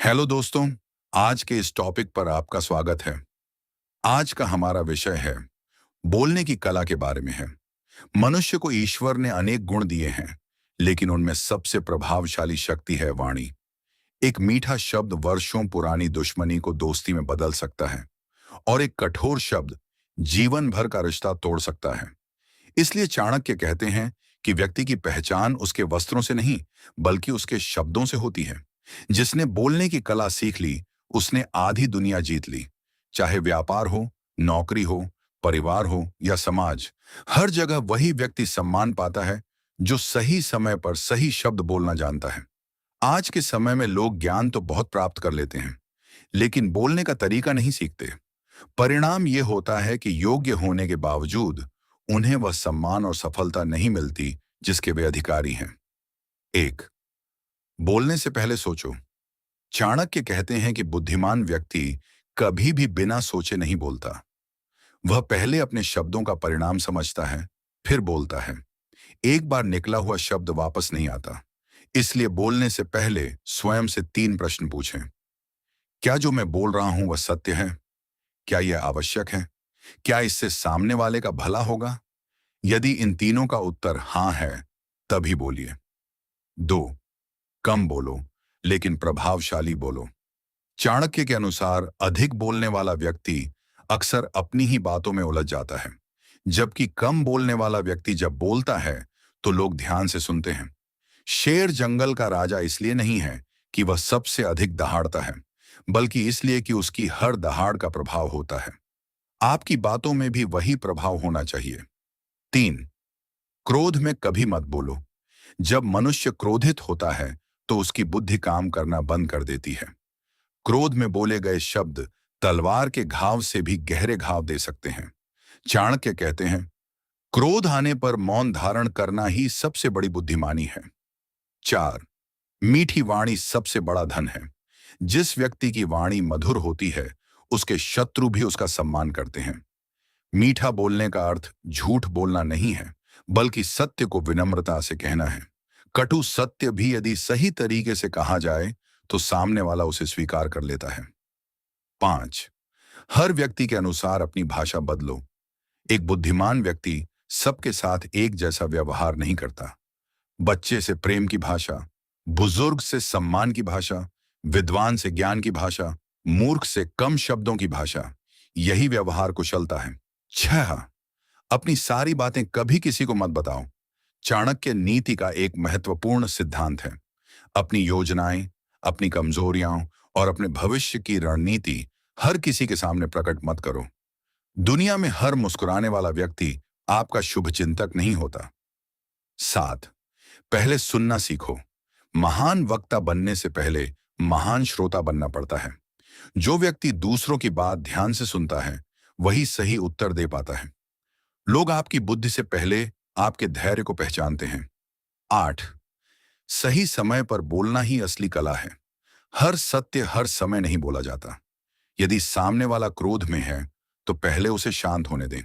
Hello दोस्तों, आज के इस टॉपिक पर आपका स्वागत है। आज का हमारा विषय है बोलने की कला के बारे में है। मनुष्य को ईश्वर ने अनेक गुण दिए हैं, लेकिन उनमें सबसे प्रभावशाली शक्ति है वाणी। एक मीठा शब्द वर्षों पुरानी दुश्मनी को दोस्ती में बदल सकता है और एक कठोर शब्द जीवन भर का रिश्ता तोड़ सकता है। इसलिए चाणक्य कहते हैं कि व्यक्ति की पहचान उसके वस्त्रों से नहीं, बल्कि उसके शब्दों से होती है। जिसने बोलने की कला सीख ली, उसने आधी दुनिया जीत ली। चाहे व्यापार हो, नौकरी हो, परिवार हो या समाज, हर जगह वही व्यक्ति सम्मान पाता है जो सही समय पर सही शब्द बोलना जानता है। आज के समय में लोग ज्ञान तो बहुत प्राप्त कर लेते हैं, लेकिन बोलने का तरीका नहीं सीखते। परिणाम ये होता है कि योग्य होने के बावजूद उन्हें वह सम्मान और सफलता नहीं मिलती जिसके वे अधिकारी हैं। एक, बोलने से पहले सोचो। चाणक्य कहते हैं कि बुद्धिमान व्यक्ति कभी भी बिना सोचे नहीं बोलता। वह पहले अपने शब्दों का परिणाम समझता है, फिर बोलता है। एक बार निकला हुआ शब्द वापस नहीं आता। इसलिए बोलने से पहले स्वयं से 3 प्रश्न पूछें। क्या जो मैं बोल रहा हूं वह सत्य है? क्या यह आवश्यक है? क्या इससे सामने वाले का भला होगा? यदि इन तीनों का उत्तर हां है, तभी बोलिए। 2, कम बोलो, लेकिन प्रभावशाली बोलो। चाणक्य के अनुसार अधिक बोलने वाला व्यक्ति अक्सर अपनी ही बातों में उलझ जाता है, जबकि कम बोलने वाला व्यक्ति जब बोलता है तो लोग ध्यान से सुनते हैं। शेर जंगल का राजा इसलिए नहीं है कि वह सबसे अधिक दहाड़ता है, बल्कि इसलिए कि उसकी हर दहाड़ का प्रभाव होता है। आपकी बातों में भी वही प्रभाव होना चाहिए। 3, क्रोध में कभी मत बोलो। जब मनुष्य क्रोधित होता है तो उसकी बुद्धि काम करना बंद कर देती है। क्रोध में बोले गए शब्द तलवार के घाव से भी गहरे घाव दे सकते हैं। चाणक्य कहते हैं, क्रोध आने पर मौन धारण करना ही सबसे बड़ी बुद्धिमानी है। 4, मीठी वाणी सबसे बड़ा धन है। जिस व्यक्ति की वाणी मधुर होती है, उसके शत्रु भी उसका सम्मान करते हैं। मीठा बोलने का अर्थ झूठ बोलना नहीं है, बल्कि सत्य को विनम्रता से कहना है। कटु सत्य भी यदि सही तरीके से कहा जाए तो सामने वाला उसे स्वीकार कर लेता है। 5, हर व्यक्ति के अनुसार अपनी भाषा बदलो। एक बुद्धिमान व्यक्ति सबके साथ एक जैसा व्यवहार नहीं करता। बच्चे से प्रेम की भाषा, बुजुर्ग से सम्मान की भाषा, विद्वान से ज्ञान की भाषा, मूर्ख से कम शब्दों की भाषा, यही व्यवहार कुशलता है। 6, अपनी सारी बातें कभी किसी को मत बताओ। चाणक्य नीति का एक महत्वपूर्ण सिद्धांत है। अपनी योजनाएं, अपनी कमजोरियां और अपने भविष्य की रणनीति हर किसी के सामने प्रकट मत करो। दुनिया में हर मुस्कुराने वाला व्यक्ति आपका शुभचिंतक नहीं होता। 7, पहले सुनना सीखो। महान वक्ता बनने से पहले महान श्रोता बनना पड़ता है। जो व्यक्ति दूसरों की बात ध्यान से सुनता है, वही सही उत्तर दे पाता है। लोग आपकी बुद्धि से पहले आपके धैर्य को पहचानते हैं। 8, सही समय पर बोलना ही असली कला है। हर सत्य हर समय नहीं बोला जाता। यदि सामने वाला क्रोध में है, तो पहले उसे शांत होने दें।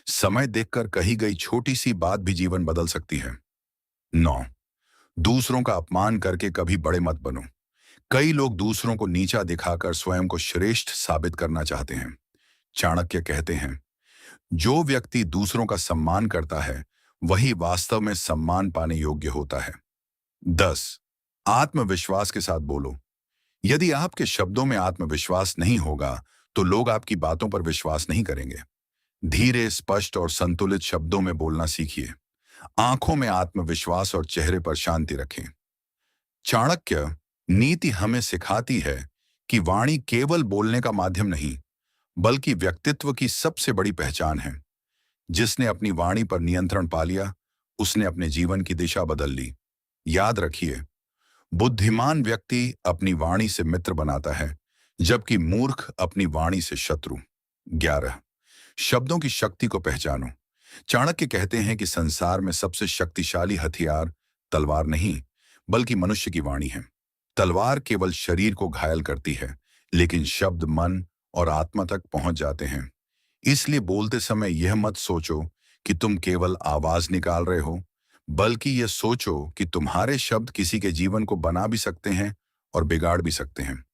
समय देखकर कही गई छोटी सी बात भी जीवन बदल सकती है। 9, दूसरों का अपमान करके कभी बड़े मत बनो। कई लोग दूसरों को नीचा दिखाकर स्वयं को श्रेष्ठ साबित करना चाहते हैं। चाणक्य कहते हैं, जो व्यक्ति दूसरों का सम्मान करता है, वही वास्तव में सम्मान पाने योग्य होता है। 10, आत्मविश्वास के साथ बोलो। यदि आपके शब्दों में आत्मविश्वास नहीं होगा, तो लोग आपकी बातों पर विश्वास नहीं करेंगे। धीरे, स्पष्ट और संतुलित शब्दों में बोलना सीखिए। आंखों में आत्मविश्वास और चेहरे पर शांति रखें। चाणक्य नीति हमें सिखाती है कि वाणी केवल बोलने का माध्यम नहीं, बल्कि व्यक्तित्व की सबसे बड़ी पहचान है। जिसने अपनी वाणी पर नियंत्रण पा लिया, उसने अपने जीवन की दिशा बदल ली। याद रखिए, बुद्धिमान व्यक्ति अपनी वाणी से मित्र बनाता है, जबकि मूर्ख अपनी वाणी से शत्रु। 11, शब्दों की शक्ति को पहचानो। चाणक्य कहते हैं कि संसार में सबसे शक्तिशाली हथियार तलवार नहीं, बल्कि मनुष्य की वाणी है। तलवार केवल शरीर को घायल करती है, लेकिन शब्द मन और आत्मा तक पहुंच जाते हैं। इसलिए बोलते समय यह मत सोचो कि तुम केवल आवाज निकाल रहे हो, बल्कि यह सोचो कि तुम्हारे शब्द किसी के जीवन को बना भी सकते हैं और बिगाड़ भी सकते हैं।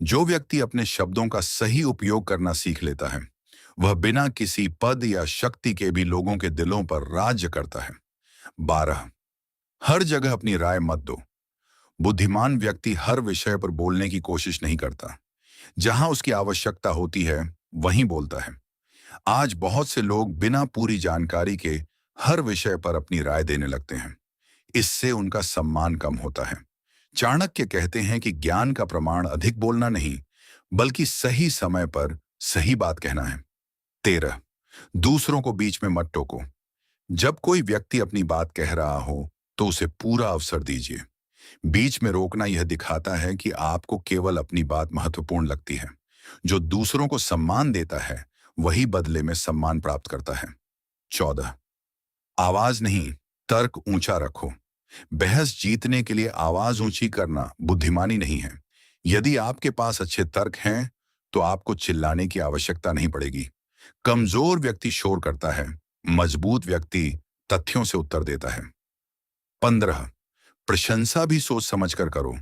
जो व्यक्ति अपने शब्दों का सही उपयोग करना सीख लेता है, वह बिना किसी पद या शक्ति के भी लोगों के दिलों पर राज्य करता है। 12, हर जगह अपनी राय मत दो। बुद्धिमान व्यक्ति हर विषय पर बोलने की कोशिश नहीं करता। जहां उसकी आवश्यकता होती है, वहीं बोलता है। आज बहुत से लोग बिना पूरी जानकारी के हर विषय पर अपनी राय देने लगते हैं। इससे उनका सम्मान कम होता है। चाणक्य कहते हैं कि ज्ञान का प्रमाण अधिक बोलना नहीं, बल्कि सही समय पर सही बात कहना है। 13, दूसरों को बीच में मत टोको। जब कोई व्यक्ति अपनी बात कह रहा हो, तो उसे पूरा अवसर दीजिए। बीच में रोकना यह दिखाता है कि आपको केवल अपनी बात महत्वपूर्ण लगती है। जो दूसरों को सम्मान देता है, वही बदले में सम्मान प्राप्त करता है। 14, आवाज नहीं, तर्क ऊंचा रखो। बहस जीतने के लिए आवाज ऊंची करना बुद्धिमानी नहीं है। यदि आपके पास अच्छे तर्क हैं, तो आपको चिल्लाने की आवश्यकता नहीं पड़ेगी। कमजोर व्यक्ति शोर करता है, मजबूत व्यक्ति तथ्यों से उत्तर देता है। 15, प्रशंसा भी सोच समझकर करो।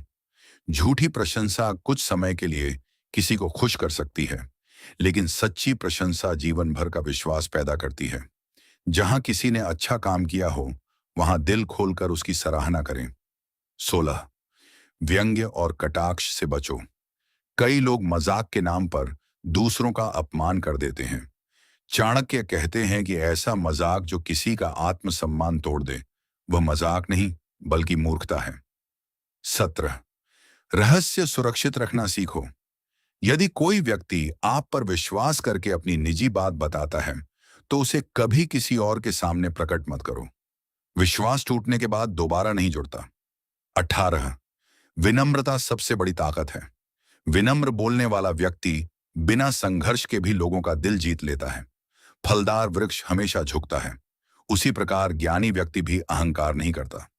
झूठी प्रशंसा कुछ समय के लिए किसी को खुश कर सकती है, लेकिन सच्ची प्रशंसा जीवन भर का विश्वास पैदा करती है। जहां किसी ने अच्छा काम किया हो, वहां दिल खोलकर उसकी सराहना करें। 16, व्यंग्य और कटाक्ष से बचो। कई लोग मजाक के नाम पर दूसरों का अपमान कर देते हैं। चाणक्य कहते हैं कि ऐसा मजाक जो किसी का आत्मसम्मान तोड़ दे, वह मजाक नहीं बल्कि मूर्खता है। 17, रहस्य सुरक्षित रखना सीखो। यदि कोई व्यक्ति आप पर विश्वास करके अपनी निजी बात बताता है, तो उसे कभी किसी और के सामने प्रकट मत करो। विश्वास टूटने के बाद दोबारा नहीं जुड़ता। 18, विनम्रता सबसे बड़ी ताकत है। विनम्र बोलने वाला व्यक्ति बिना संघर्ष के भी लोगों का दिल जीत लेता है। फलदार वृक्ष हमेशा झुकता है, उसी प्रकार ज्ञानी व्यक्ति भी अहंकार नहीं करता।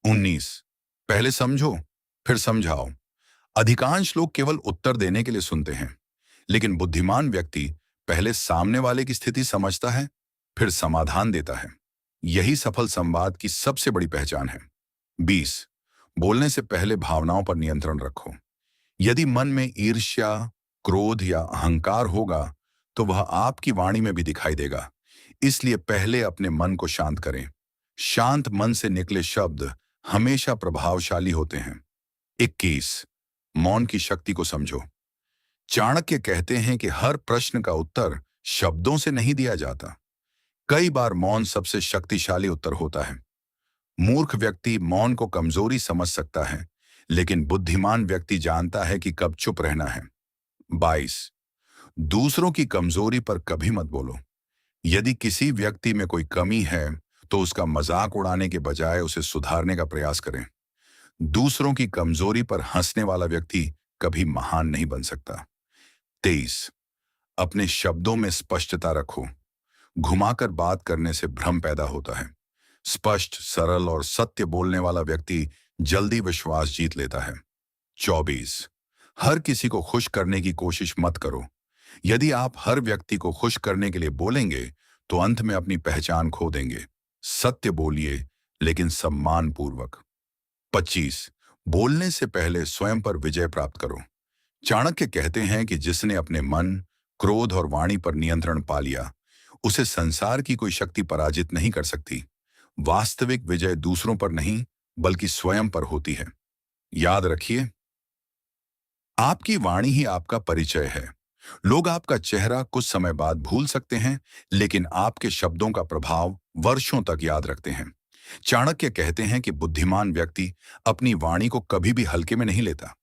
19, पहले समझो फिर समझाओ। अधिकांश लोग केवल उत्तर देने के लिए सुनते हैं, लेकिन बुद्धिमान व्यक्ति पहले सामने वाले की स्थिति समझता है, फिर समाधान देता है। यही सफल संवाद की सबसे बड़ी पहचान है। 20, बोलने से पहले भावनाओं पर नियंत्रण रखो। यदि मन में ईर्ष्या, क्रोध या अहंकार होगा, तो वह आपकी वाणी में भी दिखाई देगा। इसलिए पहले अपने मन को शांत करें। शांत मन से निकले शब्द हमेशा प्रभावशाली होते हैं। 21, मौन की शक्ति को समझो। चाणक्य कहते हैं कि हर प्रश्न का उत्तर शब्दों से नहीं दिया जाता। कई बार मौन सबसे शक्तिशाली उत्तर होता है। मूर्ख व्यक्ति मौन को कमजोरी समझ सकता है, लेकिन बुद्धिमान व्यक्ति जानता है कि कब चुप रहना है। 22, दूसरों की कमजोरी पर कभी मत बोलो। यदि किसी व्यक्ति में कोई कमी है, तो उसका मजाक उड़ाने के बजाय उसे सुधारने का प्रयास करें। दूसरों की कमजोरी पर हंसने वाला व्यक्ति कभी महान नहीं बन सकता। 23, अपने शब्दों में स्पष्टता रखो। घुमाकर बात करने से भ्रम पैदा होता है। स्पष्ट, सरल और सत्य बोलने वाला व्यक्ति जल्दी विश्वास जीत लेता है। 24, हर किसी को खुश करने की कोशिश मत करो। यदि आप हर व्यक्ति को खुश करने के लिए बोलेंगे, तो अंत में अपनी पहचान खो देंगे। सत्य बोलिए, लेकिन सम्मान पूर्वक। 25, बोलने से पहले स्वयं पर विजय प्राप्त करो। चाणक्य कहते हैं कि जिसने अपने मन, क्रोध और वाणी पर नियंत्रण पा लिया, उसे संसार की कोई शक्ति पराजित नहीं कर सकती। वास्तविक विजय दूसरों पर नहीं, बल्कि स्वयं पर होती है। याद रखिए, आपकी वाणी ही आपका परिचय है। लोग आपका चेहरा कुछ समय बाद भूल सकते हैं, लेकिन आपके शब्दों का प्रभाव वर्षों तक याद रखते हैं। चाणक्य कहते हैं कि बुद्धिमान व्यक्ति अपनी वाणी को कभी भी हल्के में नहीं लेता।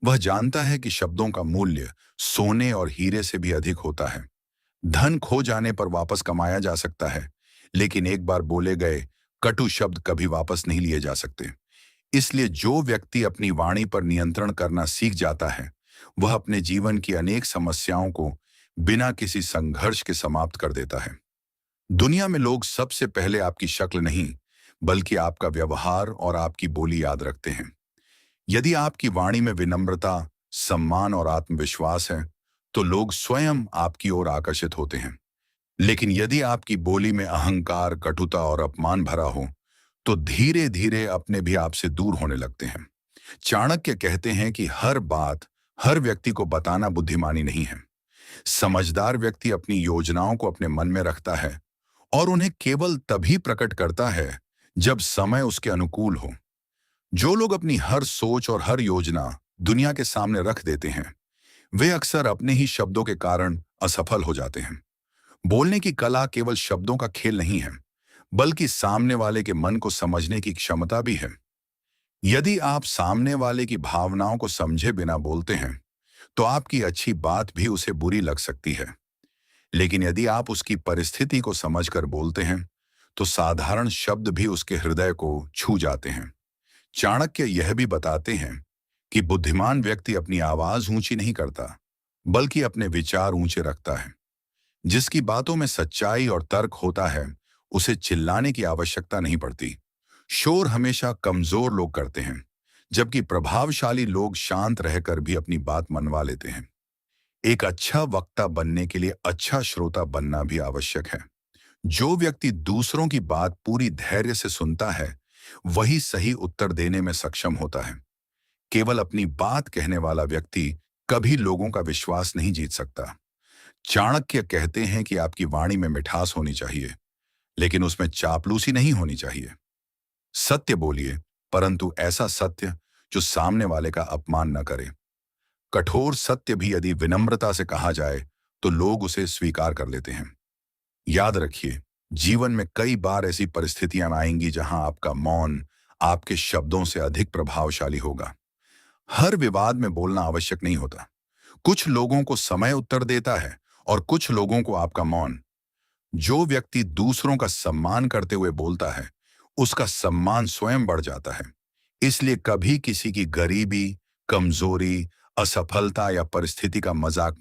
वह जानता है कि शब्दों का मूल्य सोने और हीरे से भी अधिक होता है। धन खो जाने पर वापस कमाया जा सकता है, लेकिन एक बार बोले गए कटु शब्द कभी वापस नहीं लिए जा सकते। इसलिए जो व्यक्ति अपनी वाणी पर नियंत्रण करना सीख जाता है, वह अपने जीवन की अनेक समस्याओं को बिना किसी संघर्ष के समाप्त कर देता है। दुनिया में लोग सबसे पहले आपकी शक्ल नहीं, बल्कि आपका व्यवहार और आपकी बोली याद रखते हैं। यदि आपकी वाणी में विनम्रता, सम्मान और आत्मविश्वास है, तो लोग स्वयं आपकी ओर आकर्षित होते हैं। लेकिन यदि आपकी बोली में अहंकार, कटुता और अपमान भरा हो, तो धीरे धीरे अपने भी आपसे दूर होने लगते हैं। चाणक्य कहते हैं कि हर बात, हर व्यक्ति को बताना बुद्धिमानी नहीं है। समझदार व्यक्ति अपनी योजनाओं को अपने मन में रखता है और उन्हें केवल तभी प्रकट करता है जब समय उसके अनुकूल हो। जो लोग अपनी हर सोच और हर योजना दुनिया के सामने रख देते हैं, वे अक्सर अपने ही शब्दों के कारण असफल हो जाते हैं। बोलने की कला केवल शब्दों का खेल नहीं है, बल्कि सामने वाले के मन को समझने की क्षमता भी है। यदि आप सामने वाले की भावनाओं को समझे बिना बोलते हैं, तो आपकी अच्छी बात भी उसे बुरी लग सकती है। लेकिन यदि आप उसकी परिस्थिति को समझकर बोलते हैं, तो साधारण शब्द भी उसके हृदय को छू जाते हैं। चाणक्य यह भी बताते हैं कि बुद्धिमान व्यक्ति अपनी आवाज ऊंची नहीं करता, बल्कि अपने विचार ऊंचे रखता है। जिसकी बातों में सच्चाई और तर्क होता है, उसे चिल्लाने की आवश्यकता नहीं पड़ती। शोर हमेशा कमजोर लोग करते हैं, जबकि प्रभावशाली लोग शांत रहकर भी अपनी बात मनवा लेते हैं। एक अच्छा वक्ता बनने के लिए अच्छा श्रोता बनना भी आवश्यक है। जो व्यक्ति दूसरों की बात पूरी धैर्य से सुनता है, वही सही उत्तर देने में सक्षम होता है। केवल अपनी बात कहने वाला व्यक्ति कभी लोगों का विश्वास नहीं जीत सकता। चाणक्य कहते हैं कि आपकी वाणी में मिठास होनी चाहिए, लेकिन उसमें चापलूसी नहीं होनी चाहिए। सत्य बोलिए, परंतु ऐसा सत्य जो सामने वाले का अपमान न करे। कठोर सत्य भी यदि विनम्रता से कहा जाए, तो लोग उसे स्वीकार कर लेते हैं। याद रखिए, जीवन में कई बार ऐसी परिस्थितियां आएंगी जहां आपका मौन आपके शब्दों से अधिक प्रभावशाली होगा। हर विवाद में बोलना आवश्यक नहीं होता। कुछ लोगों को समय उत्तर देता है और कुछ लोगों को आपका मौन। जो व्यक्ति दूसरों का सम्मान करते हुए बोलता है, उसका सम्मान स्वयं बढ़ जाता है। इसलिए कभी किसी की गरीबी, कमजोरी, असफलता या परिस्थिति का मजाक